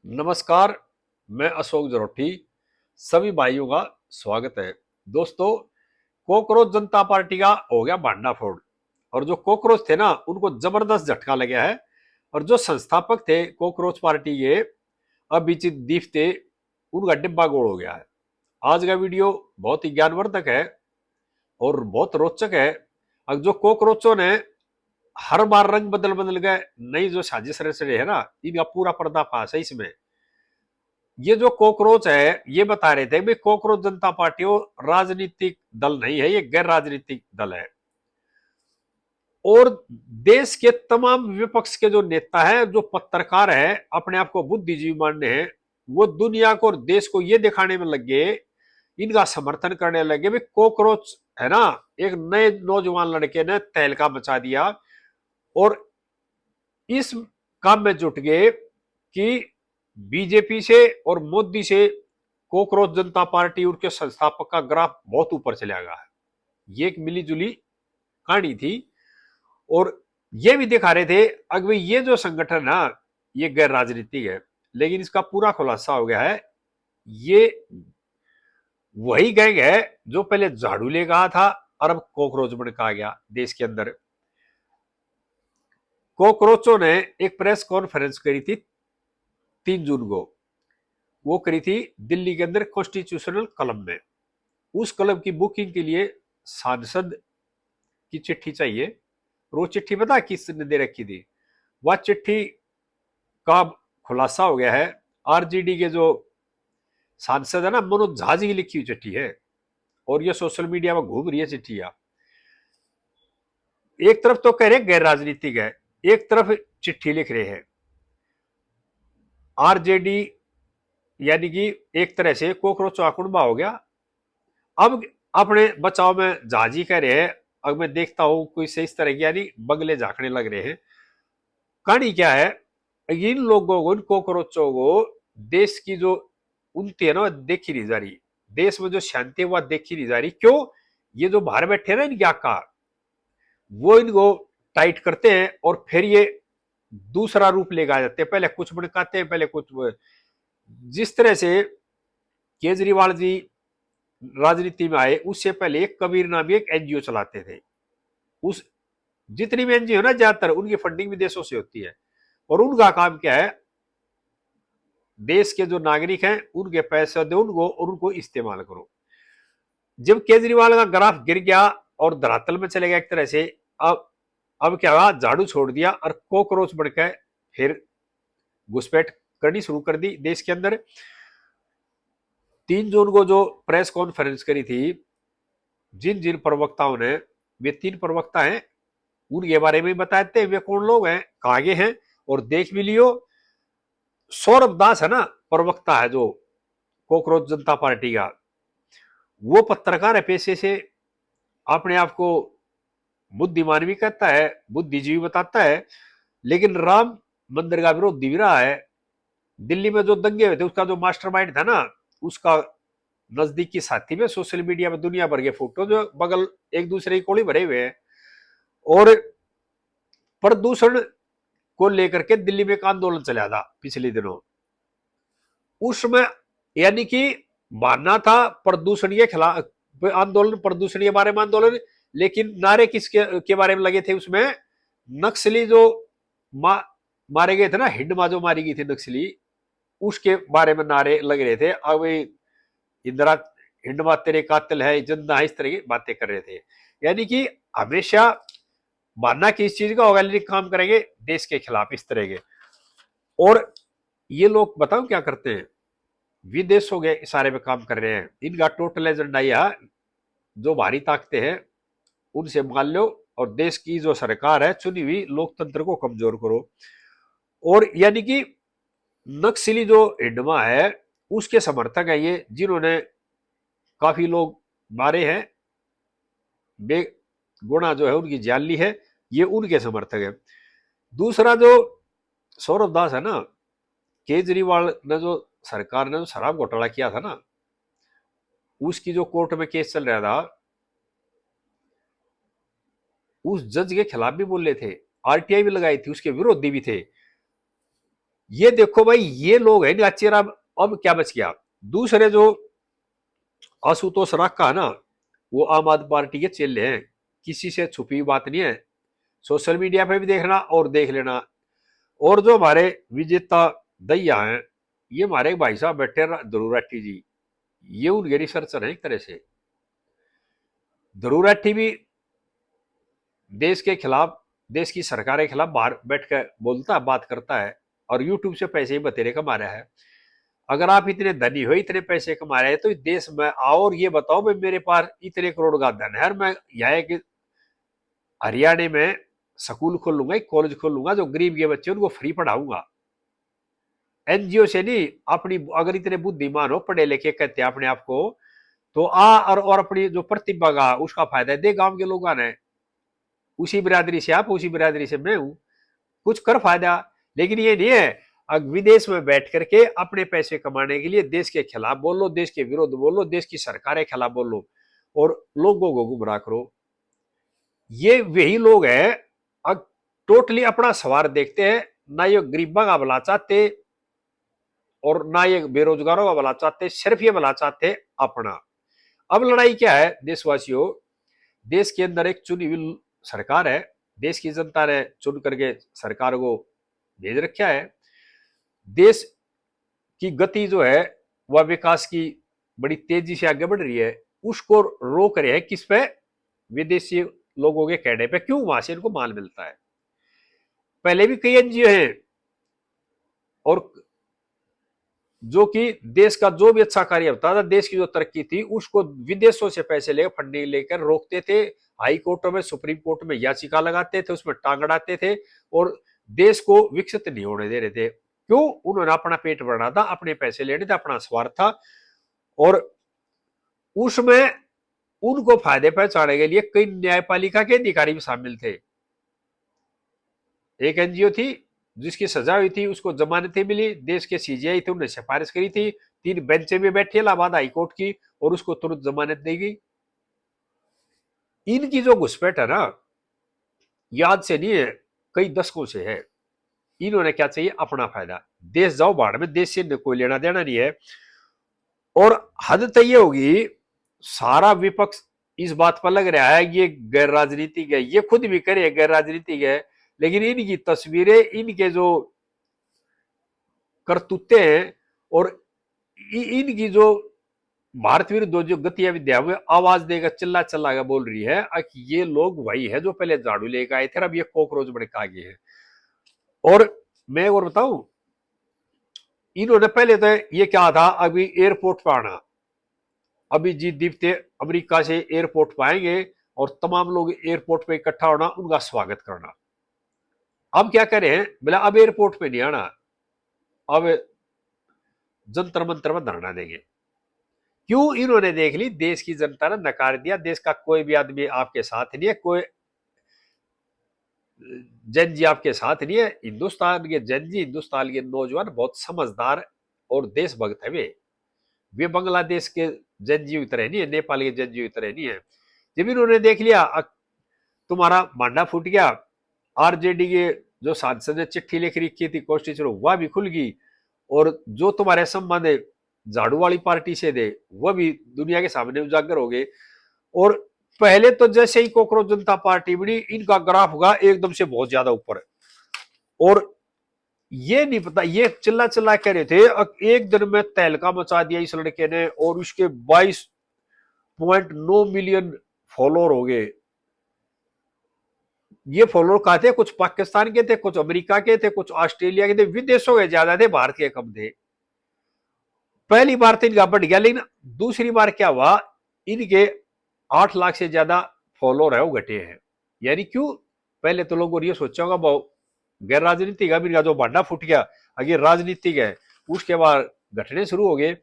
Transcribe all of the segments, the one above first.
नमस्कार। मैं अशोक जरोठी। सभी भाइयों का स्वागत है। दोस्तों, कॉकरोच जनता पार्टी का हो गया भांडाफोड़ और जो कॉकरोच थे ना उनको जबरदस्त झटका लग गया है। और जो संस्थापक थे कॉकरोच पार्टी के अभिजीत दीप थे, उनका डिब्बा गोल हो गया है। आज का वीडियो बहुत ही ज्ञानवर्धक है और बहुत रोचक है। अब जो कॉकरोचों ने हर बार रंग बदल बदल गए नई जो साजिश रच रही है ना, इनका पूरा पर्दाफाश है इसमें। ये जो कॉकरोच है ये बता रहे थे भाई कॉकरोच जनता पार्टी वो राजनीतिक दल नहीं है, ये गैर राजनीतिक दल है। और देश के तमाम विपक्ष के जो नेता हैं, जो पत्रकार हैं, अपने आप को बुद्धिजीवी मानने हैं, वो दुनिया को और देश को ये दिखाने में लगे, इनका समर्थन करने लगे भाई कॉकरोच है ना, एक नए नौजवान लड़के ने तहलका मचा दिया। और इस काम में जुट गए कि बीजेपी से और मोदी से कॉकरोच जनता पार्टी उनके संस्थापक का ग्राफ बहुत ऊपर चला गया है। ये एक मिलीजुली कहानी थी। और ये भी दिखा रहे थे अगर ये जो संगठन ना ये गैर राजनीतिक है, लेकिन इसका पूरा खुलासा हो गया है। ये वही गैंग है जो पहले झाड़ू ले कहा था और अब कॉकरोच बन कहा गया देश के अंदर। कॉकरोचों ने एक प्रेस कॉन्फ्रेंस करी थी 3 जून को। वो करी थी दिल्ली के अंदर कॉन्स्टिट्यूशनल क्लब में। उस क्लब की बुकिंग के लिए सांसद की चिट्ठी चाहिए। और वो चिट्ठी पता किसने दे रखी थी? वह चिट्ठी का खुलासा हो गया है। आरजेडी के जो सांसद है ना मनोज झा जी की लिखी हुई चिट्ठी है। और ये सोशल मीडिया में घूम रही है चिट्ठियां। एक तरफ तो कह रहे गैर राजनीतिक है, एक तरफ चिट्ठी लिख रहे हैं। आरजेडी यानी कि एक तरह से कोकरोच आकुड़बा हो गया। अब अपने बचाव में झाजी कह रहे हैं। अब मैं देखता हूं कोई से इस तरह की यानी बगले झांकने लग रहे हैं। कहानी क्या है? इन लोगों को, इन कॉकरोचों को देश की जो उन्नति है ना देखी नहीं जा रही। देश में जो शांति है वह देखी नहीं जा रही। क्यों? ये जो बाहर बैठे ना इनके आका, वो इनको टाइट करते हैं और फिर ये दूसरा रूप लेकर आ जाते हैं। पहले कुछ भड़काते हैं, पहले कुछ। जिस तरह से केजरीवाल जी राजनीति में आए उससे पहले एक कबीर नामी एक एनजीओ चलाते थे। उस जितनी भी एनजीओ है ना ज्यादातर उनकी फंडिंग विदेशों से होती है। और उनका काम क्या है? देश के जो नागरिक हैं उनके पैसे दो उनको और उनको इस्तेमाल करो। जब केजरीवाल का ग्राफ गिर गया और धरातल में चले गया एक तरह से, अब क्या हुआ? झाड़ू छोड़ दिया और कॉकरोच बढ़कर फिर घुसपैठ करनी शुरू कर दी देश के अंदर। 3 जून को जो प्रेस कॉन्फ्रेंस करी थी, जिन जिन प्रवक्ताओं ने, वे 3 प्रवक्ता हैं, उनके बारे में बताते हैं वे कौन लोग हैं, कहाँ गए हैं। और देख भी लियो, सौरभ दास है ना प्रवक्ता है जो कॉकरोच जनता पार्टी का, वो पत्रकार है पेशे से। अपने आप को बुद्धिमान भी कहता है, बुद्धिजीवी बताता है, लेकिन राम मंदिर का विरोधी भी रहा है। दिल्ली में जो दंगे हुए थे उसका जो मास्टरमाइंड था ना, उसका नजदीकी साथी में सोशल मीडिया में दुनिया भर के फोटो जो बगल एक दूसरे की कोड़ी भरे हुए हैं। और प्रदूषण को लेकर के दिल्ली में एक आंदोलन चला था पिछले दिनों। उसमें यानी कि मानना था प्रदूषण के खिलाफ आंदोलन, प्रदूषण के बारे में आंदोलन, लेकिन नारे किसके के बारे में लगे थे उसमें? नक्सली जो मारे गए थे ना, हिंडमा जो मारी गई थी नक्सली, उसके बारे में नारे लग रहे थे। अब इंदिरा हिंडमा तेरे कातिल है, जिंदा है, इस तरह की बातें कर रहे थे। यानी कि हमेशा मानना कि इस चीज का होगा लेकिन काम करेंगे देश के खिलाफ इस तरह के। और ये लोग बताओ क्या करते हैं? विदेशों के इशारे पे काम कर रहे हैं। इनका टोटल एजेंडा यह, जो भारी ताकतें हैं उनसे मान लो और देश की जो सरकार है चुनी हुई लोकतंत्र को कमजोर करो। और यानी कि नक्सली जो हिंडमा है उसके समर्थक है ये, जिन्होंने काफी लोग मारे हैं, बेगुना जो है उनकी जान ली है, ये उनके समर्थक है। दूसरा जो सौरभ दास है ना, केजरीवाल ने जो सरकार ने जो शराब घोटाला किया था ना, उसकी जो कोर्ट में केस चल रहा था, उस जज के खिलाफ भी बोल रहे थे, आरटीआई भी लगाई थी, उसके विरोधी भी थे। ये देखो भाई, ये लोग हैं चेहरा। अब क्या बच गया? दूसरे जो आशुतोष राक्का है ना, वो आम आदमी पार्टी के चेले हैं, किसी से छुपी बात नहीं है। सोशल मीडिया पे भी देखना और देख लेना। और जो हमारे विजेता दैया हैं, ये हमारे भाई साहब बैठे ध्रुव राठी जी, ये उनके रिसर्चर हैं एक तरह से। ध्रुव राठी भी देश के खिलाफ, देश की सरकार के खिलाफ बाहर बैठ कर बोलता है, बात करता है, और यूट्यूब से पैसे ही बतेरे कमा रहा है। अगर आप इतने धनी हो, इतने पैसे कमा रहे हैं, तो इस देश में आओ और ये बताओ भाई मेरे पास इतने करोड़ का धन है, मैं यहाँ एक हरियाणा में स्कूल खोलूंगा, एक कॉलेज खोलूंगा, जो गरीब के बच्चे उनको फ्री पढ़ाऊंगा। एनजीओ से नहीं, अपनी अगर इतने बुद्धिमान हो, पढ़े लिखे कहते हैं अपने आप को, तो और अपनी जो प्रतिभा का उसका फायदा दे गांव के लोगों ने। उसी बिरादरी से आप, उसी बिरादरी से मैं हूं, कुछ कर फायदा। लेकिन ये नहीं है अब विदेश में बैठ करके अपने पैसे कमाने के लिए देश के खिलाफ बोलो, देश के विरोध बोलो, देश की सरकार के खिलाफ बोलो और लोगों को गुमराह करो। ये वही लोग हैं अब टोटली अपना सवार देखते हैं, ना ये गरीबा का भला चाहते और ना ये बेरोजगारों का भला चाहते, सिर्फ ये भला चाहते अपना। अब लड़ाई क्या है देशवासियों? देश के अंदर एक चुनी हुई सरकार है, देश की जनता ने चुन करके सरकार को भेज रखा है। देश की गति जो है वह विकास की बड़ी तेजी से आगे बढ़ रही है, उसको रोक रहे हैं किस पे? विदेशी लोगों के कहने पे। क्यों? वहां से इनको माल मिलता है। पहले भी कई एनजीओ हैं और जो कि देश का जो भी अच्छा कार्य होता था, देश की जो तरक्की थी, उसको विदेशों से पैसे लेकर, फंडिंग लेकर रोकते थे। हाई कोर्टों में, सुप्रीम कोर्ट में याचिका लगाते थे, उसमें टांग अड़ाते थे और देश को विकसित नहीं होने दे रहे थे। क्यों? उन्होंने अपना पेट भरना था, अपने पैसे लेने थे, अपना स्वार्थ था। और उसमें उनको फायदे पहुंचाने के लिए कई न्यायपालिका के अधिकारी भी शामिल थे। एक एनजीओ थी जिसकी सजा हुई थी, उसको जमानतें मिली, देश के सीजीआई थे उन्होंने सिफारिश करी थी, 3 बेंचें में बैठी इलाहाबाद हाईकोर्ट की, और उसको तुरंत जमानत दी गई। इनकी जो घुसपैठ है ना, याद से नहीं है, कई दशकों से है। इन्होंने क्या चाहिए? अपना फायदा। देश जाओ बाढ़ में, देश से कोई लेना देना नहीं है। और हद तो ये होगी, सारा विपक्ष इस बात पर लग रहा है ये गैर राजनीतिक है, ये खुद भी करे गैर राजनीतिक है, लेकिन इनकी तस्वीरें, इनके जो करतूते हैं और इनकी जो भारत विरुद्ध जो गतिविधियां में आवाज देकर चिल्ला चिल्ला कर बोल रही है कि ये लोग वही है जो पहले झाड़ू लेकर आए थे, अब ये कॉकरोच बड़े आगे हैं। और मैं और बताऊं, इन्होंने पहले तो ये क्या था, अभी एयरपोर्ट पर आना, अभी जी दीप्ते अमेरिका से एयरपोर्ट पर आएंगे और तमाम लोग एयरपोर्ट पे इकट्ठा होना, उनका स्वागत करना। अब क्या करें? बोला अब एयरपोर्ट पे नहीं आना, अब जंतर मंतर में धरना देंगे। क्यों? इन्होंने देख ली देश की जनता ने नकार दिया, देश का कोई भी आदमी आपके साथ नहीं है, कोई जन जी आपके साथ नहीं है। हिंदुस्तान के जन जी, हिंदुस्तान के नौजवान बहुत समझदार और देशभक्त है। वे बांग्लादेश के जन जी की तरह नहीं है, नेपाल के जन जी की तरह नहीं है। जब इन्होंने देख लिया तुम्हारा मांडा फूट गया, आरजेडी के जो सांसद ने चिट्ठी लिख रखी थी कॉन्स्टिट्यूशन, वह भी खुल गई, और जो तुम्हारे संबंध झाड़ू वाली पार्टी से थे वह भी दुनिया के सामने उजागर हो गए। और पहले तो जैसे ही कॉकरोच जनता पार्टी बनी, इनका ग्राफ होगा एकदम से बहुत ज्यादा ऊपर। और ये नहीं पता, ये चिल्ला चिल्ला कह रहे थे, एक दिन में तहलका मचा दिया इस लड़के ने, और उसके 22.9 मिलियन फॉलोअर हो गए। ये फॉलोअर कहा थे, कुछ पाकिस्तान के थे, कुछ अमेरिका के थे, कुछ ऑस्ट्रेलिया के थे, विदेशों के ज्यादा थे, भारत के कम थे। पहली बार तो इनका बढ़ गया, लेकिन दूसरी बार क्या हुआ, इनके 8 लाख से ज्यादा फॉलोअर है वो घटे हैं। यानी क्यों? पहले तो लोगों ने ये सोचा होगा बहुत गैर राजनीतिक है, इनका जो भांडा फूट गया अगर राजनीतिक है, उसके बाद घटने शुरू हो गए।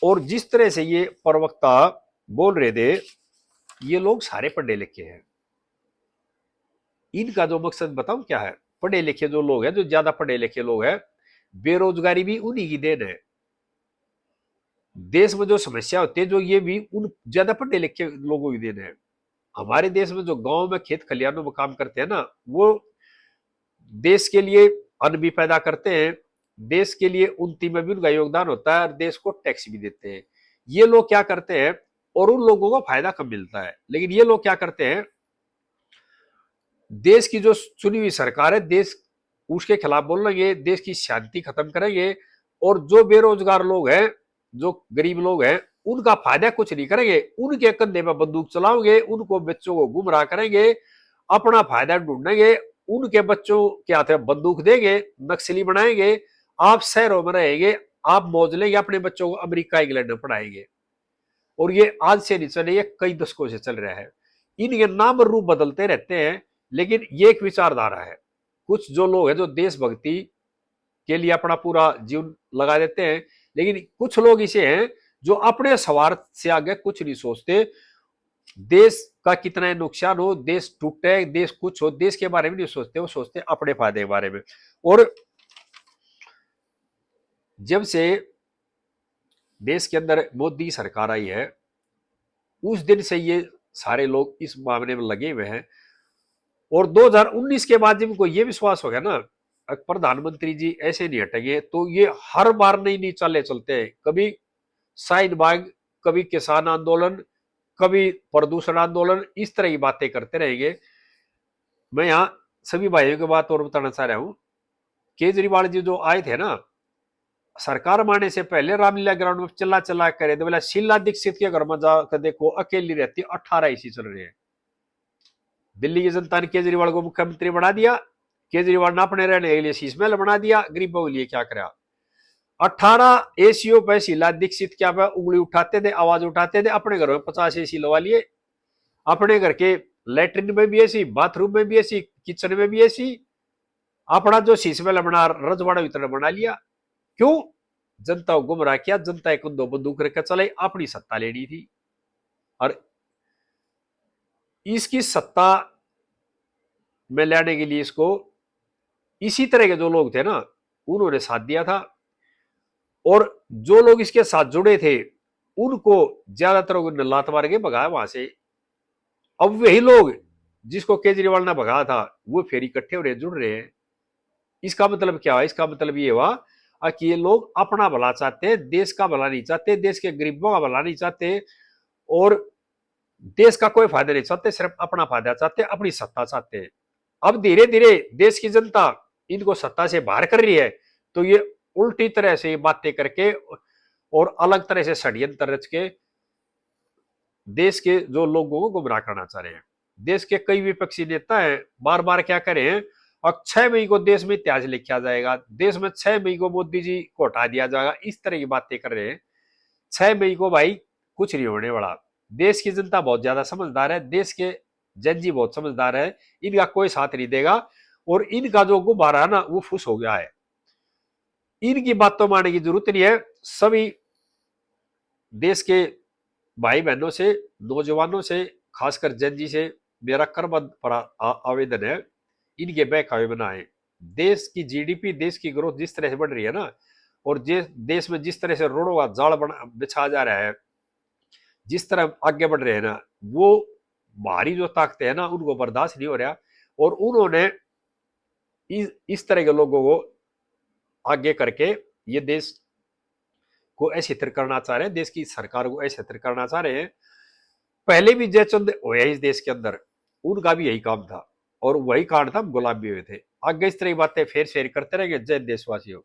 और जिस तरह से ये प्रवक्ता बोल रहे थे, ये लोग सारे पढ़े लिखे हैं। इनका जो मकसद बताऊं क्या है? पढ़े लिखे जो लोग हैं, जो ज्यादा पढ़े लिखे लोग हैं, बेरोजगारी भी उन्हीं की देन है। देश में जो समस्या होती है, जो ये भी उन ज्यादा पढ़े लिखे लोगों की देन है। हमारे देश में जो गांव में खेत खलिहानों में काम करते हैं ना, वो देश के लिए अन्न भी पैदा करते हैं, देश के लिए उन्नति में भी उनका योगदान होता है और देश को टैक्स भी देते हैं। ये लोग क्या करते हैं, और उन लोगों को फायदा कम मिलता है, लेकिन ये लोग क्या करते हैं, देश की जो चुनी हुई सरकार है, देश उसके खिलाफ बोलेंगे, देश की शांति खत्म करेंगे, और जो बेरोजगार लोग हैं, जो गरीब लोग हैं, उनका फायदा कुछ नहीं करेंगे, उनके कंधे पर बंदूक चलाओगे, उनको बच्चों को गुमराह करेंगे, अपना फायदा ढूंढेंगे, उनके बच्चों के हाथ में बंदूक देंगे, नक्सली बनाएंगे, आप शहरों में रहेंगे, आप मौज लेंगे, अपने बच्चों को अमेरिका इंग्लैंड में पढ़ाएंगे। और ये आज से नहीं चले, ये कई दशकों से चल रहा है। इनके नाम रूप बदलते रहते हैं, लेकिन ये एक विचारधारा है। कुछ जो लोग हैं जो देशभक्ति के लिए अपना पूरा जीवन लगा देते हैं, लेकिन कुछ लोग इसे हैं जो अपने स्वार्थ से आगे कुछ नहीं सोचते, देश का कितना नुकसान हो, देश टूटे, देश कुछ हो, देश के बारे में नहीं सोचते, वो सोचते अपने फायदे के बारे में। और जब से देश के अंदर मोदी सरकार आई है, उस दिन से ये सारे लोग इस मामले में लगे हुए हैं। और 2019 के बाद जब इनको ये विश्वास हो गया ना, प्रधानमंत्री जी ऐसे नहीं हटेंगे, तो ये हर बार नई नई चालें चलते हैं, कभी शाहीन बाग, कभी किसान आंदोलन, कभी प्रदूषण आंदोलन, इस तरह की बातें करते रहेंगे। मैं यहाँ सभी भाइयों की बात और बताना चाह रहा हूं, केजरीवाल जी जो आए थे ना, सरकार मारने से पहले रामलीला ग्राउंड में चला चला करे, तो बोला शीला दीक्षित के घर में जाकर देखो, अकेली रहती, 18 इसी चल रहे हैं। दिल्ली की जनता ने केजरीवाल को मुख्यमंत्री बना दिया, केजरीवाल ने अपने रहने के लिए शीश महल बना दिया, गरीबों के लिए क्या करा। 18 एसीओ पे शीला दीक्षित क्या पे उंगली उठाते थे, आवाज उठाते थे, अपने घर में 50 एसी लगा लिए, अपने घर के लेटरिन में भी ऐसी, बाथरूम में भी ऐसी, किचन में भी ऐसी, अपना जो शीश महल बना रजवाड़ा वितरण बना लिया। क्यों? जनता को गुमराह किया, जनता एक दो बंदूक रखकर चलाई, अपनी सत्ता लेनी थी। और इसकी सत्ता में लाने के लिए इसको इसी तरह के जो लोग थे ना, उन्होंने साथ दिया था। और जो लोग इसके साथ जुड़े थे, उनको ज्यादातर लात मार के भगाया वहां से। अब वही लोग जिसको केजरीवाल ने भगाया था, वो फिर इकट्ठे हो रहे, जुड़ रहे हैं। इसका मतलब क्या है? इसका मतलब ये हुआ कि ये लोग अपना भला चाहते हैं, देश का भला नहीं चाहते, देश के गरीबों का भला नहीं चाहते, और देश का कोई फायदा नहीं चाहते, सिर्फ अपना फायदा चाहते, अपनी सत्ता चाहते हैं। अब धीरे धीरे देश की जनता इनको सत्ता से बाहर कर रही है, तो ये उल्टी तरह से बातें करके और अलग तरह से षड्यंत्र रच के देश के जो लोगों को गुमराह करना चाह रहे हैं। देश के कई विपक्षी नेता हैं, बार बार क्या करें, और 6 मई को देश में इतिहास लिखा जाएगा, देश में 6 मई को मोदी जी को हटा दिया जाएगा, इस तरह की बातें कर रहे हैं। 6 मई को भाई कुछ नहीं होने वाला। देश की जनता बहुत ज्यादा समझदार है, देश के जनजी बहुत समझदार है, इनका कोई साथ नहीं देगा, और इनका जो गुब्बारा है ना, वो फुस हो गया है। इनकी बात तो मानने की जरूरत नहीं है। सभी देश के भाई बहनों से, नौजवानों से, खासकर जनजी से मेरा करबद्ध आवेदन है, इनके बहकावे में ना आए। देश की जीडीपी, देश की ग्रोथ जिस तरह से बढ़ रही है ना, और देश में जिस तरह से रोडों का जाल बिछा जा रहा है, जिस तरह आगे बढ़ रहे हैं ना, वो बाहरी जो ताकतें हैं ना, उनको बर्दाश्त नहीं हो रहा, और उन्होंने इस तरह के लोगों को आगे करके ये देश को ऐसे करना चाह रहे हैं, देश की सरकार को ऐसे करना चाह रहे हैं। पहले भी जयचंद हुए इस देश के अंदर, उनका भी यही काम था, और वही कारण था, गुलाम भी हुए थे। आगे इस तरह की बातें फेर शेर करते रहेंगे। जय देशवासियों।